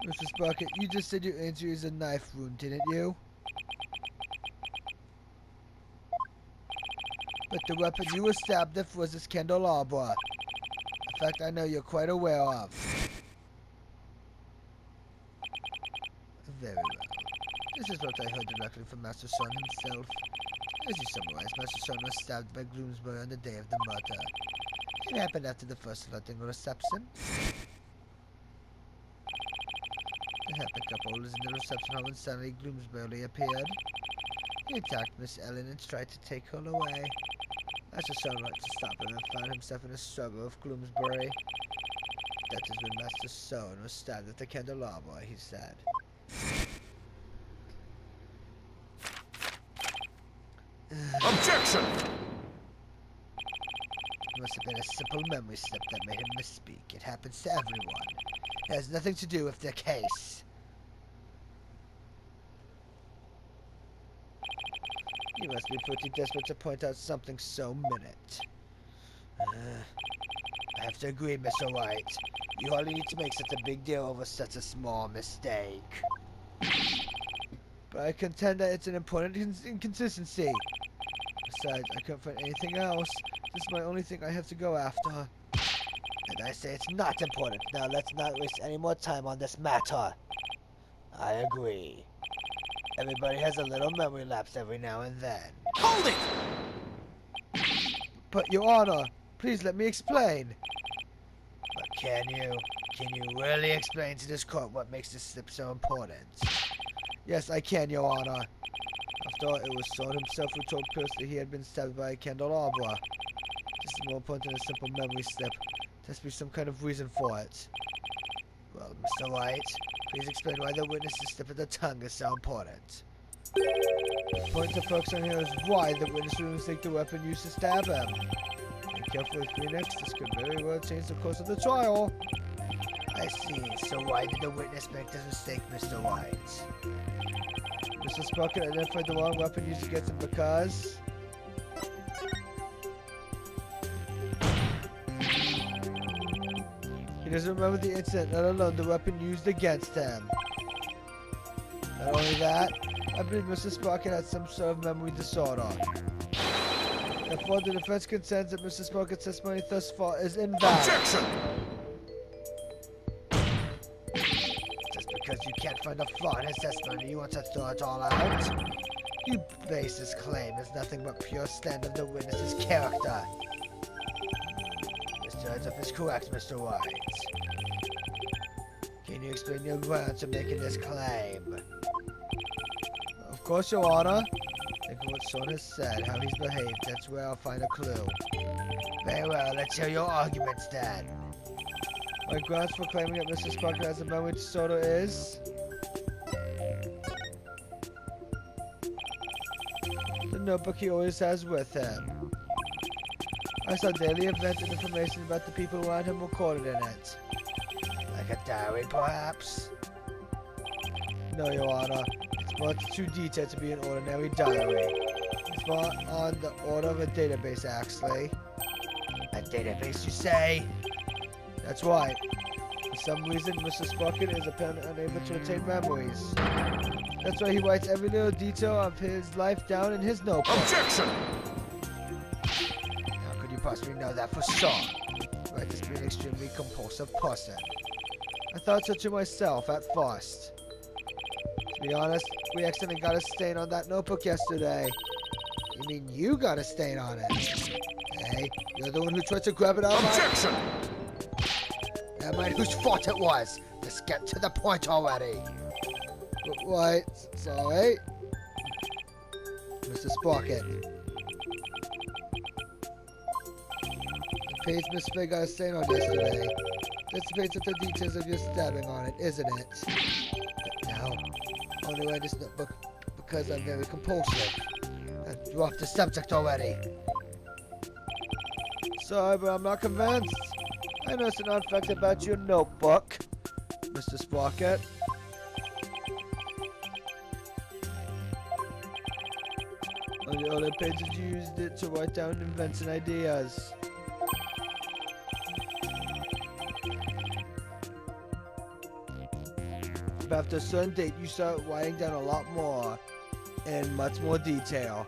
Mr. Sprocket, you just said your injury is a knife wound, didn't you? But the weapon you were stabbed with was this candelabra. In fact, I know you're quite aware of. Very well. This is what I heard directly from Master Son himself. As you summarized, Master Son was stabbed by Gloomsbury on the day of the murder. It happened after the first flooding reception. The happy couple was in the reception hall when suddenly Gloomsbury appeared. He attacked Miss Ellen and tried to take her away. Master Son went to stop him and found himself in a struggle with Gloomsbury. That is when Master Son was stabbed with the candelabra, he said. Objection! It must have been a simple memory slip that made him misspeak. It happens to everyone. It has nothing to do with the case. You must be pretty desperate to point out something so minute. I have to agree, Mr. White. You hardly need to make such a big deal over such a small mistake. But I contend that it's an important inconsistency. Besides, I couldn't find anything else. This is my only thing I have to go after. And I say it's not important. Now let's not waste any more time on this matter. I agree. Everybody has a little memory lapse every now and then. Hold it! But, Your Honor, please let me explain. But can you really explain to this court what makes this slip so important? Yes, I can, Your Honor. After all, it was Son himself who told Pierce that he had been stabbed by a candelabra. This is more important than a simple memory slip. There has to be some kind of reason for it. Well, Mr. White, please explain why the witness's slip of the tongue is so important. The point to focus on here is why the witness would mistake the weapon used to stab him. And careful with Phoenix, this could very well change the course of the trial. I see. So why did the witness make this mistake, Mr. White? Mr. Sprocket identified the wrong weapon used against him because... he doesn't remember the incident, let alone the weapon used against him. Not only that, I believe Mr. Sprocket had some sort of memory disorder. Therefore, the defense contends that Mr. Sprocket's testimony thus far is invalid. Objection! Just because you can't find a flaw in his testimony, you want to throw it all out? You base this claim as nothing but pure stand of the witness's character. Mr. Edsup is correct, Mr. White. Can you explain your grounds for making this claim? Of course, Your Honor. Think of what Son has said, how he's behaved. That's where I'll find a clue. Very well, let's hear your arguments then. My grounds for claiming that Mr. Sprocket has a memory disorder is... the notebook he always has with him. I saw daily events and information about the people around him recorded in it. Like a diary, perhaps? No, Your Honor. It's much too detailed to be an ordinary diary. It's more on the order of a database, actually. A database, you say? That's right. For some reason, Mr. Sprocket is apparently unable to retain memories. That's why he writes every little detail of his life down in his notebook. Objection! How could you possibly know that for sure? Right, this being an extremely compulsive person. I thought so to myself at first. To be honest, we accidentally got a stain on that notebook yesterday. You mean you got a stain on it? Hey, you're the one who tried to grab it out of my... Objection! Never mind whose fault it was. Just get to the point already. Right, sorry. Mr. Sprocket. The page Miss Faye got a stain on yesterday. That's the page with the details of your stabbing on it, isn't it? But no. I only read this notebook because I'm very compulsive. I've dropped the subject already. Sorry, but I'm not convinced. I noticed an odd fact about your notebook, Mr. Sprocket. On the other pages, you used it to write down events and ideas. But after a certain date, you start writing down a lot more in much more detail.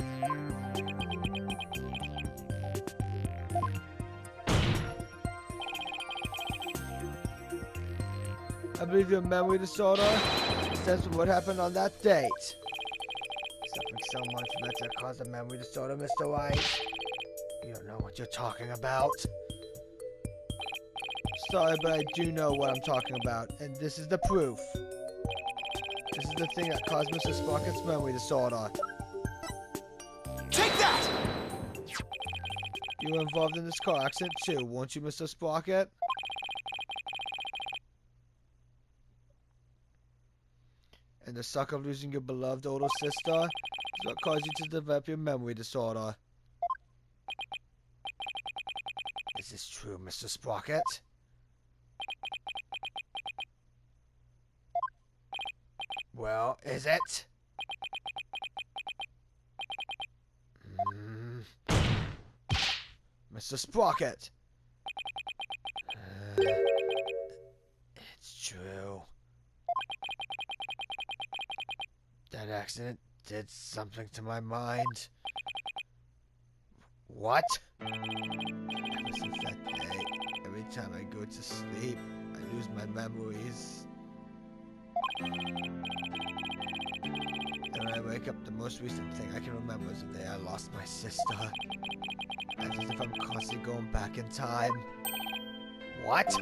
I believe your memory disorder stems from what happened on that date. Suffering so much from that cause a memory disorder, Mr. White. You don't know what you're talking about. Sorry, but I do know what I'm talking about, and this is the proof. This is the thing that caused Mr. Sprocket's memory disorder. Take that! You were involved in this car accident too, weren't you, Mr. Sprocket? And the suck of losing your beloved older sister is what caused you to develop your memory disorder. Is this true, Mr. Sprocket? Well, is it? Mr. Sprocket! It's true. That accident did something to my mind. What? Ever since that day, every time I go to sleep, I lose my memories. And when I wake up, the most recent thing I can remember is the day I lost my sister. It's as if I'm constantly going back in time. What?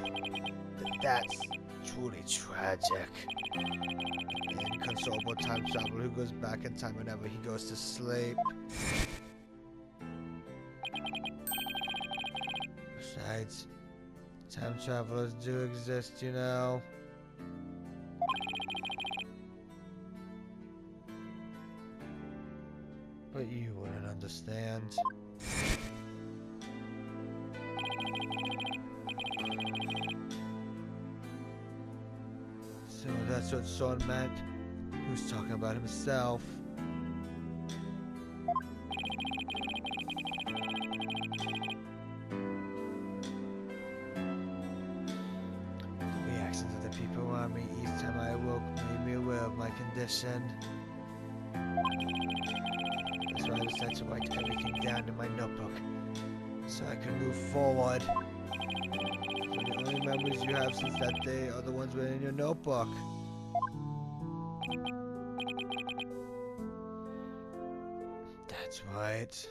That's truly tragic. An inconsolable time traveler who goes back in time whenever he goes to sleep. Besides, time travelers do exist, you know. But you wouldn't understand. So that's what Son meant. He was talking about himself. The reactions of the people around me each time I awoke made me aware of my condition. That's why I decided to write everything down in my notebook, so I can move forward. So the only memories you have since that day are the ones written in your notebook. That's right.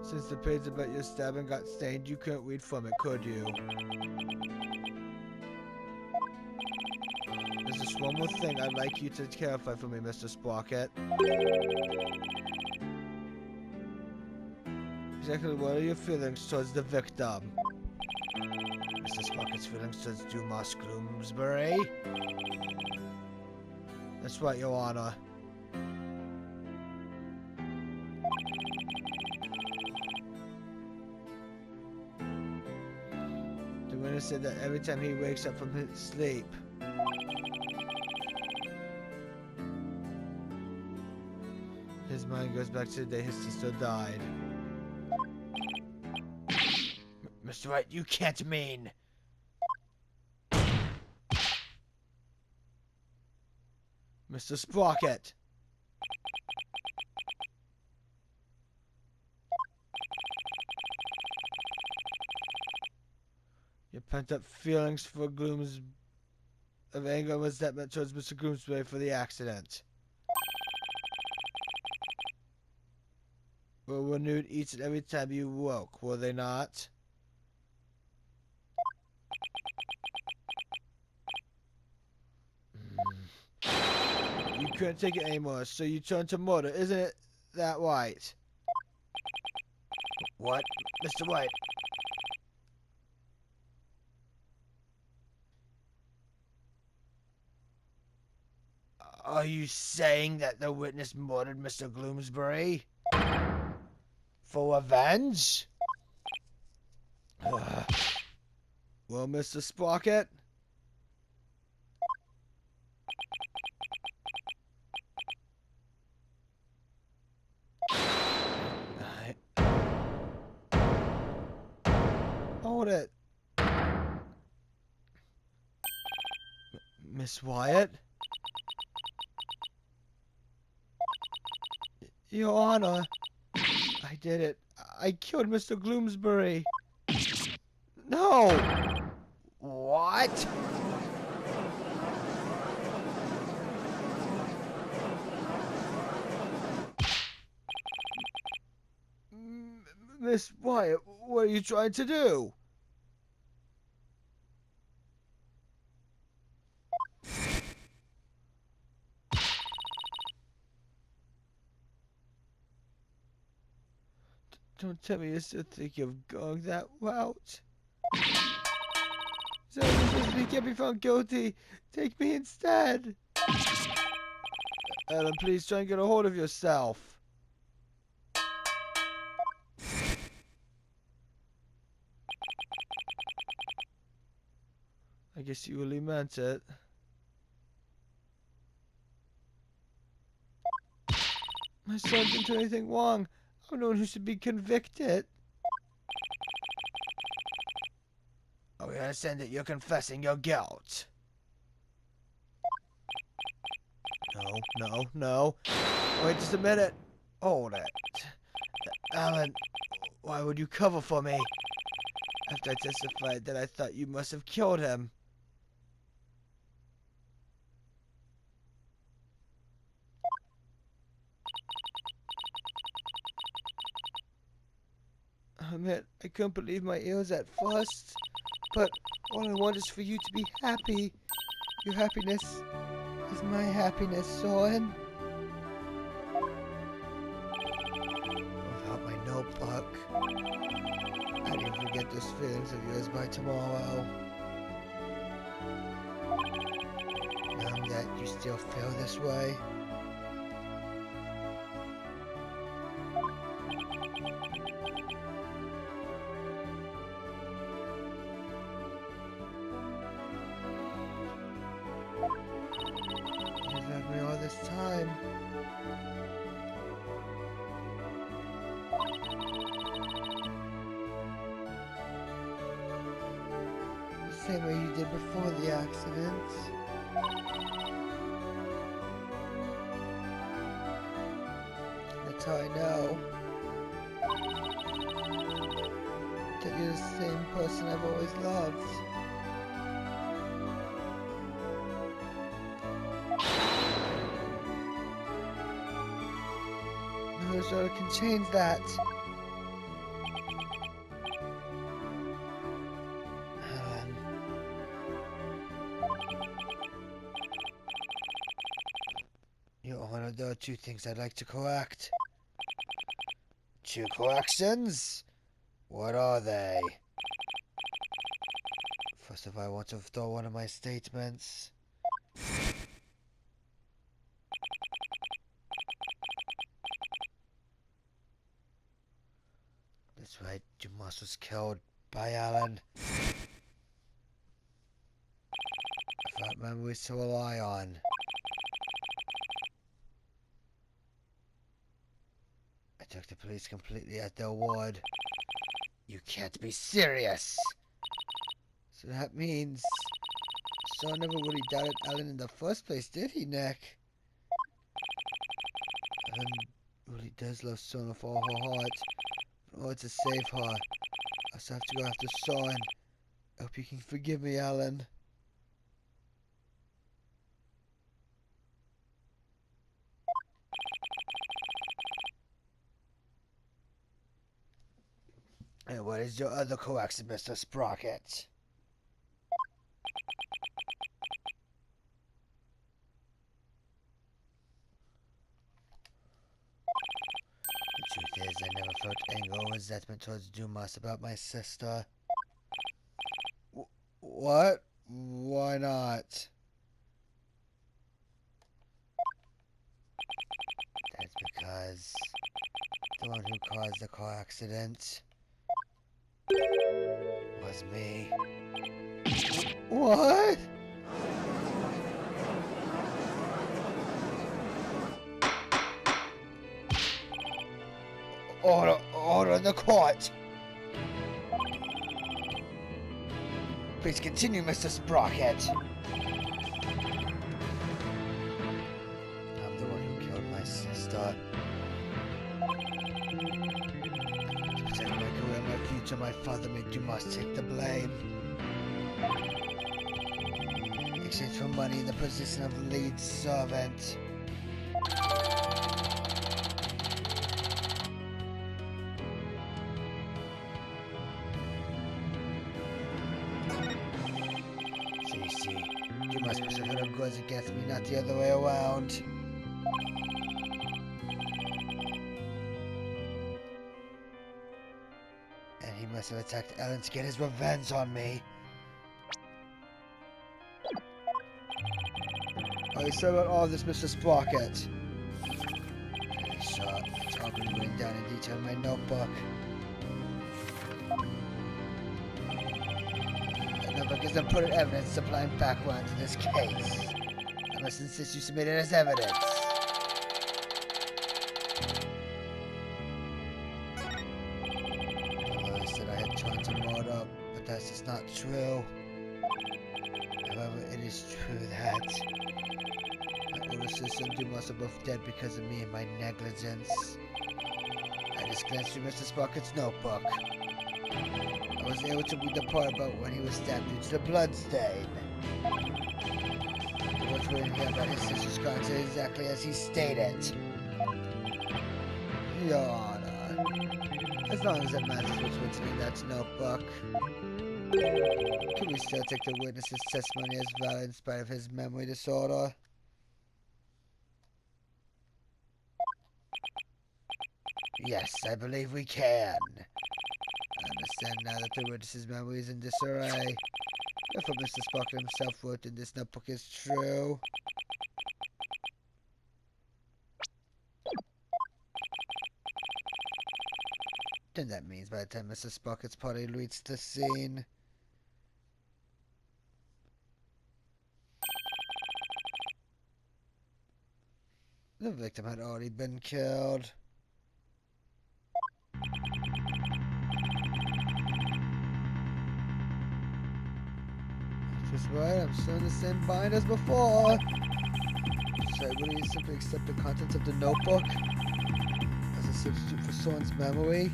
Since the page about your stabbing got stained, you couldn't read from it, could you? There's just one more thing I'd like you to clarify for me, Mr. Sprocket. Exactly what are your feelings towards the victim? Mr. Sprocket's feelings towards Dumas Gloomsbury? That's right, Your Honor. The witness said that every time he wakes up from his sleep, his mind goes back to the day his sister died. Mr. White, you can't mean... Mr. Sprocket! Your pent-up feelings for of anger and resentment towards Mr. Gloomsbury for the accident were renewed each and every time you woke, were they not? You couldn't take it anymore, so you turned to murder, isn't it that right? What? Mr. White? Are you saying that the witness murdered Mr. Gloomsbury? For revenge? Well, Mr. Sprocket? Hold it. Miss Wyatt? Your Honor, I did it. I killed Mr. Gloomsbury. No! What? Miss Wyatt, what are you trying to do? Don't tell me you're still thinking of going that route. So you can't be found guilty. Take me instead. Ellen, please try and get a hold of yourself. I guess you really meant it. My son didn't do anything wrong. I'm the one who should be convicted. Oh, we understand that you're confessing your guilt. No. Wait just a minute. Hold it. Alan, why would you cover for me? After I testified that I thought you must have killed him. Oh man, I couldn't believe my ears at first. But all I want is for you to be happy. Your happiness is my happiness, son. Without my notebook, how do you forget those feelings of yours by tomorrow? Knowing that you still feel this way? You've had me all this time. The same way you did before the accident. That's how I know that you're the same person I've always loved. No sort can change that. Alan. Your Honor, there are two things I'd like to correct. Two corrections? What are they? First of all, I want to withdraw one of my statements. That's right, Dumas was killed by Alan. Without memories to rely on. I took the police completely at their word. You can't be serious! So that means... Saul never really doubted Alan in the first place, did he, Nick? Alan really does love Son with all her heart. In order to save her, I still have to go after Son. I hope you can forgive me, Alan. And what is your other correction, Mr. Sprocket? The truth is, I never felt anger or resentment towards Dumas about my sister. What? Why not? That's because the one who caused the car accident was me. What? Order in the court. Please continue, Mr. Sprocket. future my father made, you must take the blame. In exchange for money in the position of lead servant. See, you must push a head of goods against me, not the other way around. And he must have attacked Ellen to get his revenge on me. Are you sure about all of this, Mr. Sprocket? Okay, sure. It's all been written down in detail in my notebook. That notebook is important evidence supplying background to this case. I must insist you submit it as evidence. I said I had tried to murder, but that's just not true. However, it is true that my older sister and Dumas are both dead because of me and my negligence. I just glanced through Mr. Sprocket's notebook. I was able to read the part about when he was stabbed due to the blood stain. What's written here about his sister's crimes is exactly as he stated. Your Honor, as long as it matters what's written in that notebook, can we still take the witness's testimony as valid in spite of his memory disorder? Yes, I believe we can. I understand now that the witness's memory is in disarray. If what Mr. Sprocket himself wrote in this notebook is true. Then that means by the time Mr. Sprocket's party reached the scene, the victim had already been killed. That's right, I'm still in the same bind as before. So would you simply accept the contents of the notebook as a substitute for someone's memory?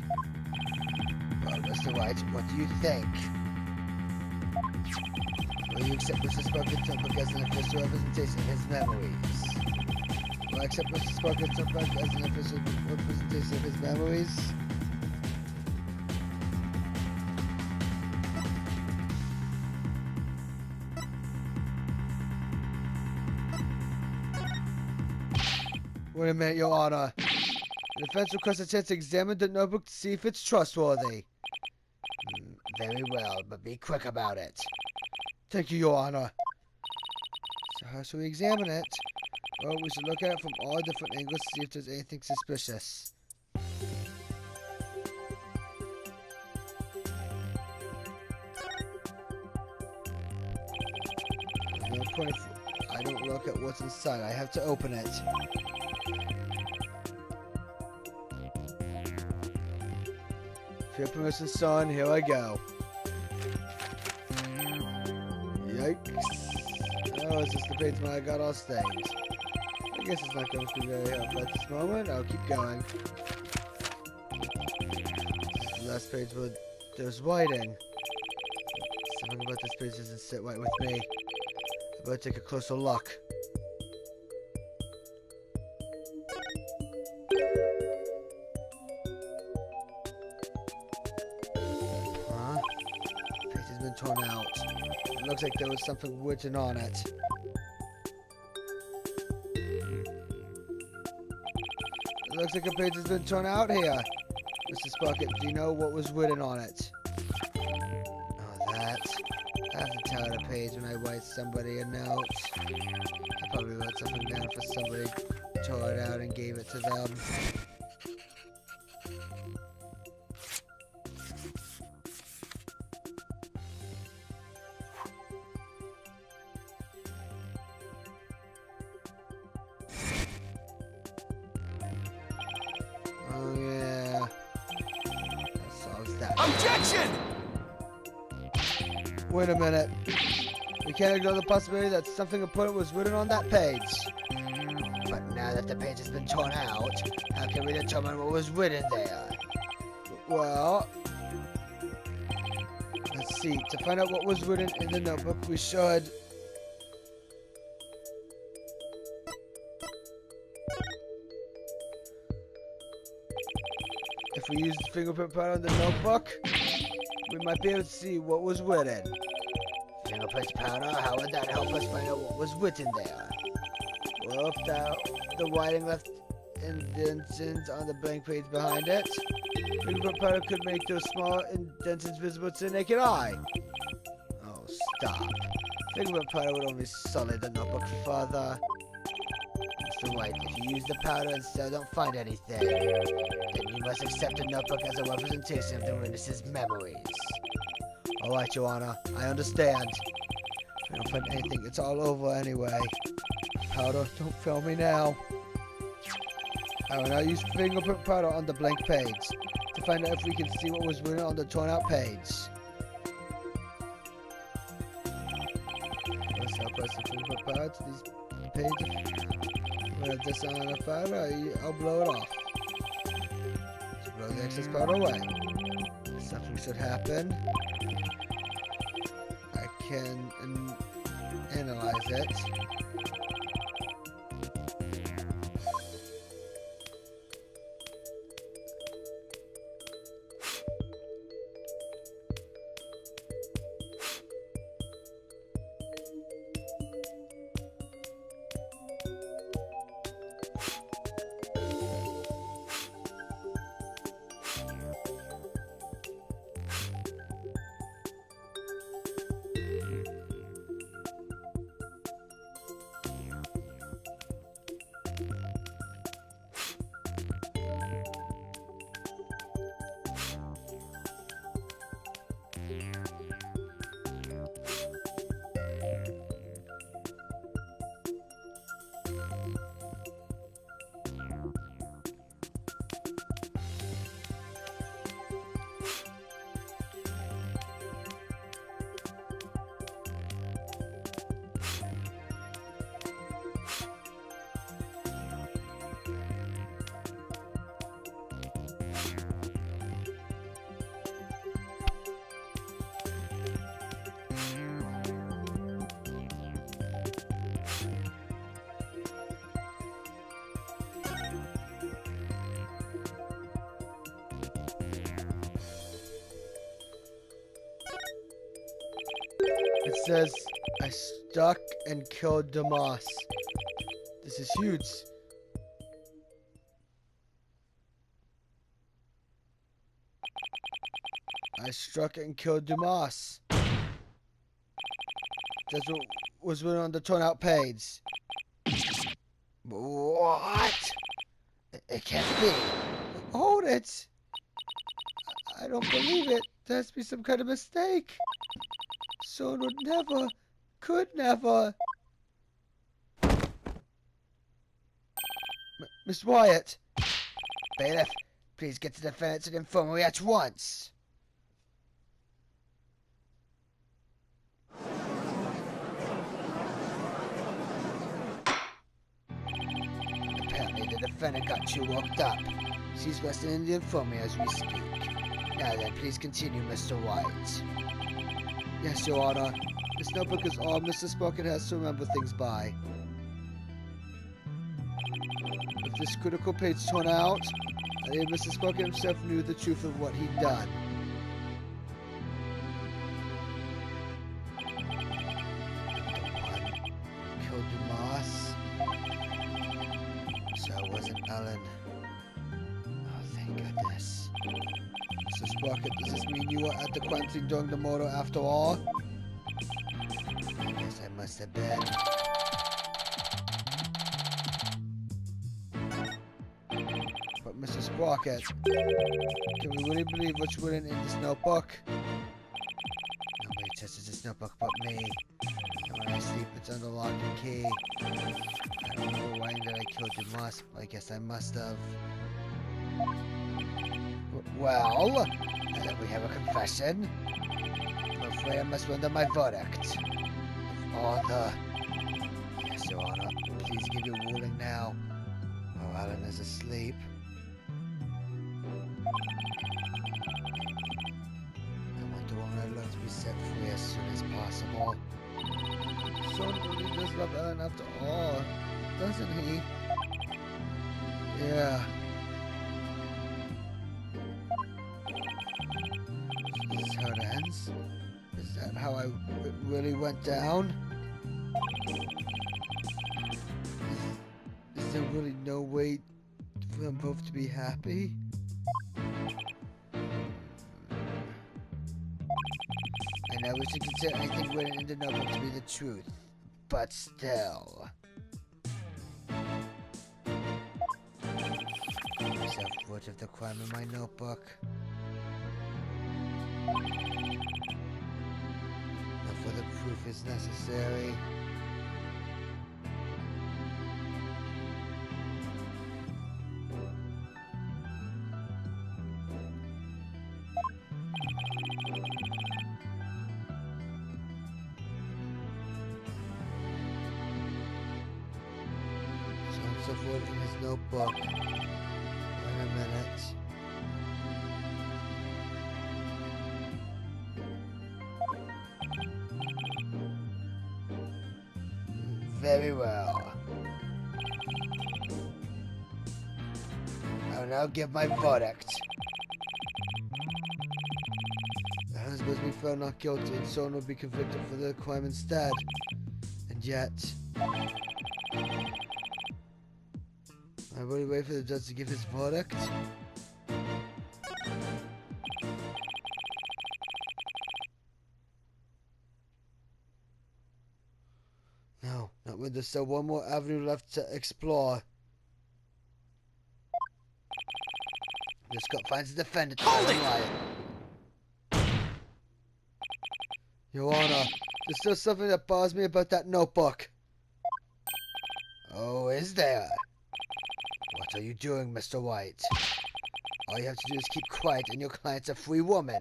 Well, Mr. White, what do you think? Will you accept Mr. Sprocket's notebook as an official representation of his memories? Will I accept Mr. Sprocket's notebook as an official representation of his memories? Wait a minute, Your Honor. The defense requests a chance to examine the notebook to see if it's trustworthy. Very well, but be quick about it. Thank you, Your Honor. So how should we examine it? Well, we should look at it from all different angles to see if there's anything suspicious. There's no point if I don't look at what's inside. I have to open it. With your permission, son, here I go. Yikes. Oh, it's just the page where I got all stained. I guess it's not going to be very helpful at this moment. I'll keep going. This is the last page where there's writing. Something about this page doesn't sit right with me. I better take a closer look. Huh? The page has been torn out. It looks like there was something written on it. It looks like a page has been torn out here. Mr. Sprocket, do you know what was written on it? Oh, that. I have to tear out a page when I write somebody a note. I probably wrote something down for somebody, tore it out and gave it to them. Oh yeah. That solves that. Objection! Wait a minute. We can't ignore the possibility that something important was written on that page. But now that the page has been torn out, how can we determine what was written there? Well, see. To find out what was written in the notebook, we should... If we use the fingerprint powder on the notebook, we might be able to see what was written. Fingerprint powder? How would that help us find out what was written there? Well, if the writing left indentations on the blank page behind it, fingerprint powder could make those small indentations visible to the naked eye. Oh, stop. Fingerprint powder would only sully the notebook further. Mr. White, if you use the powder and still don't find anything, then you must accept the notebook as a representation of the witness's memories. Alright, Your Honor, I understand. If I don't find anything, it's all over anyway. Powder, don't fail me now. I will now use fingerprint powder on the blank page to find out if we can see what was written on the torn out page. First, I'll press the fingerprint powder to these pages. When I just on the powder, I'll blow it off. To blow the excess powder away. Something should happen. I can analyze it. It says, I stuck and killed Damas. This is huge. I struck and killed Dumas. That's what was written on the torn out page. What? It can't be. Hold it. I don't believe it. There has to be some kind of mistake. Someone would never, could never. Miss Wyatt. Bailiff, please get to the defendant's infirmary at once. Apparently the defendant got too worked up. She's resting in the infirmary as we speak. Now then, please continue, Mr. White. Yes, Your Honor. This notebook is all Mr. Sprocket has to remember things by. If this critical page torn out, I think Mr. Sprocket himself knew the truth of what he'd done. Killed Dumas. So it wasn't Ellen. Oh, thank goodness. Mr. Sprocket, does this mean you were at the crime scene during the murder after all? Yes, I must have been. But Mr. Sprocket, can we really believe what's written in this notebook? Nobody touches this notebook but me. And when I sleep, it's under lock and key. I don't remember writing that I killed Dumas, but I guess I must have. Well, now that we have a confession, I'm afraid I must render my verdict. Arthur. Yes, Your Honor. Please give your ruling now. While Alan is asleep. And what do I learn to be said? set free as soon as possible. Sean really does love Ellen after all, doesn't he? Yeah. Is this how it ends? Is that how it really went down? Is there really no way for them both to be happy? I know we should consider anything written in the notebook to be the truth, but still. There's a foot of the crime in my notebook. No further proof is necessary. So forth in his notebook. Wait a minute. Very well. I'll now give my verdict. The husband will be found not guilty and Son will be convicted for the crime instead. And yet... I really wait for the judge to give his verdict. No, not when there's still one more avenue left to explore. The Scott finds the defendant. Hold it! Your Honor, there's still something that bothers me about that notebook. Oh, is there? What are you doing, Mr. White? All you have to do is keep quiet and your client's a free woman.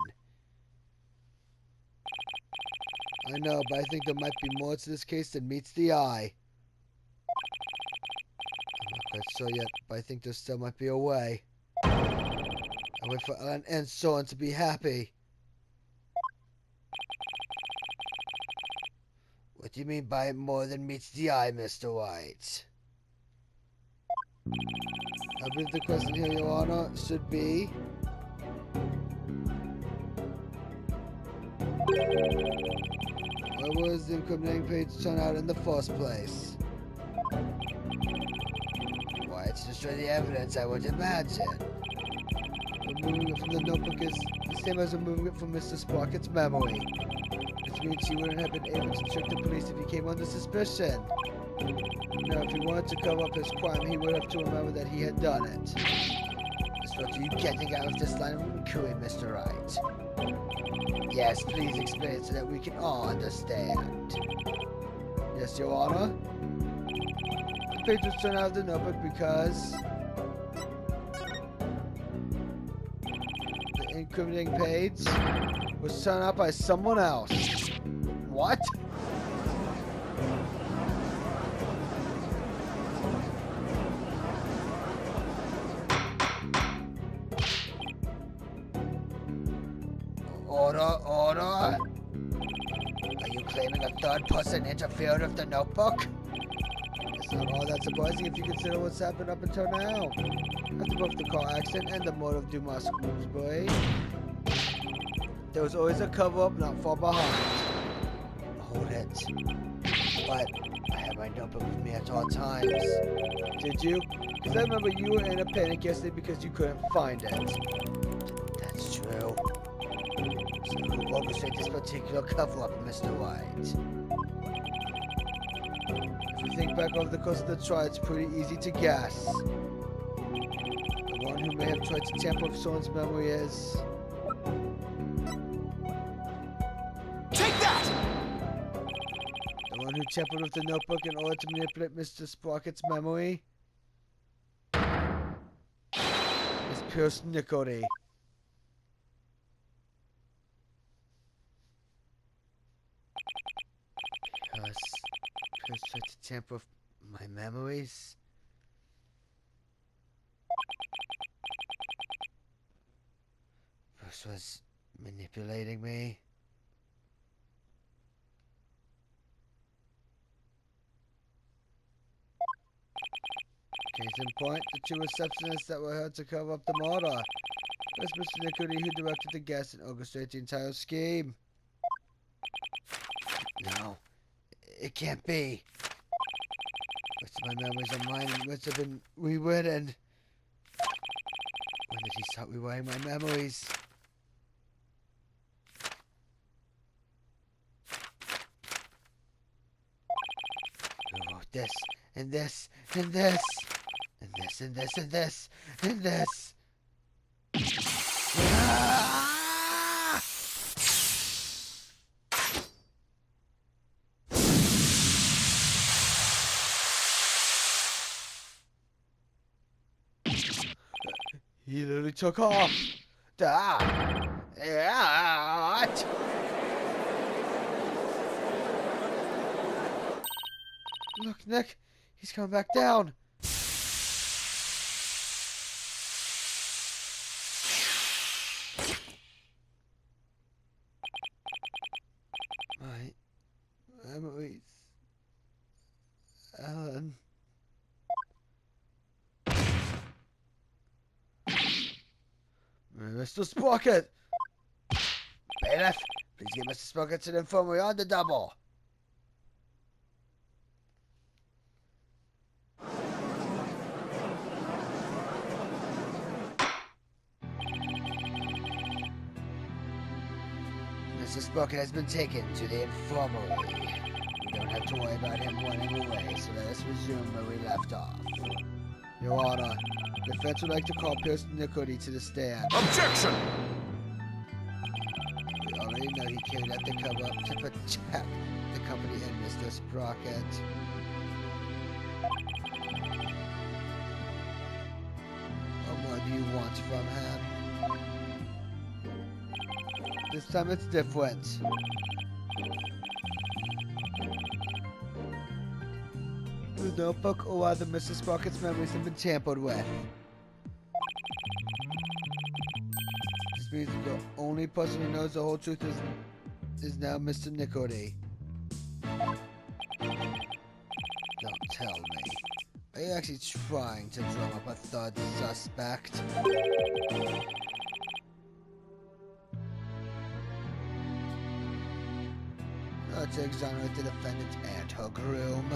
I know, but I think there might be more to this case than meets the eye. I'm not quite sure yet, but I think there still might be a way. I wait for Ellen and Son to be happy. What do you mean by more than meets the eye, Mr. White? I believe the question here, Your Honor, should be... Where was the incriminating page turned out in the first place? Why, it's to destroy the evidence, I would imagine. Removing it from the notebook is the same as removing it from Mr. Sprocket's memory. Which means he wouldn't have been able to trick the police if he came under suspicion. Now, if he wanted to cover up his crime, he would have to remember that he had done it. So what are you getting out of this line of inquiry, Mr. Wright? Yes, please explain it so that we can all understand. Yes, Your Honor? The page was turned out of the notebook because... the incriminating page was turned out by someone else. What? Order. Are you claiming a third person interfered with the notebook? It's not all that surprising if you consider what's happened up until now. After both the car accident and the murder of Dumas Groomsbury, there was always a cover-up not far behind. Hold it. But I had my notebook with me at all times. Did you? Because I remember you were in a panic yesterday because you couldn't find it. That's true. So who orchestrated this particular cover-up, Mr. White? If you think back over the course of the trial, it's pretty easy to guess. The one who may have tried to tamper with someone's memory is... Take that! the one who tampered with the notebook in order to manipulate Mr. Sprocket's memory is Pierce Nicody. Pierce tried to tamper with my memories? Pierce was manipulating me? Case in point, the two receptionists that were hired to cover up the murder. It's Mr. Nicody who directed the guests and orchestrated the entire scheme. No, it can't be. Most of my memories are mine and must have been rewritten. When did he start rewriting my memories? Who wrote this, and this, and this, and this, and this, and this, and this? Ah! He literally took off. Ah! Yeah! Look, Nick, he's coming back down. My memories. Alan. Mr. Sprocket! Bailiff, please get Mr. Sprocket to the infirmary on the double. Mr. Sprocket has been taken to the infirmary. We don't have to worry about him running away, so let us resume where we left off. Your Honor, the defense would like to call Pierce Nicody to the stand. Objection! We already know he carried out the cover-up to protect the company and Mr. Sprocket. What more do you want from him? This time it's different. The notebook or other Mr. Sprocket's memories have been tampered with. This means the only person who knows the whole truth is now Mr. Nicody. Don't tell me. Are you actually trying to drum up a third suspect? To exonerate the defendant and her groom.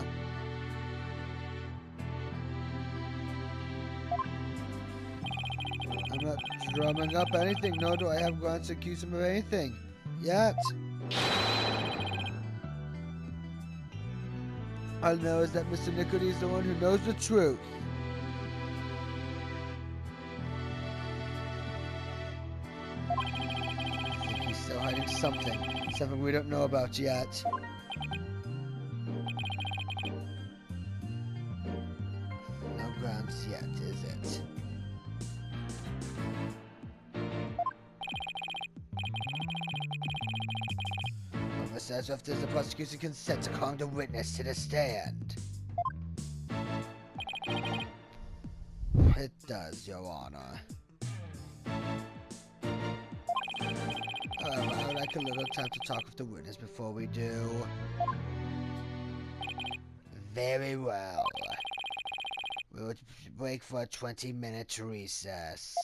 I'm not drumming up anything, nor do I have grounds to accuse him of anything. Yet. All I know is that Mr. Nicody is the one who knows the truth. I think he's still hiding something. Something we don't know about yet. No grounds yet, is it? Almost as if there's the prosecution consent to calling the witness to the stand. It does, Your Honor. I would like a little time to talk with the witness before we do. Very well. We will break for a 20-minute recess.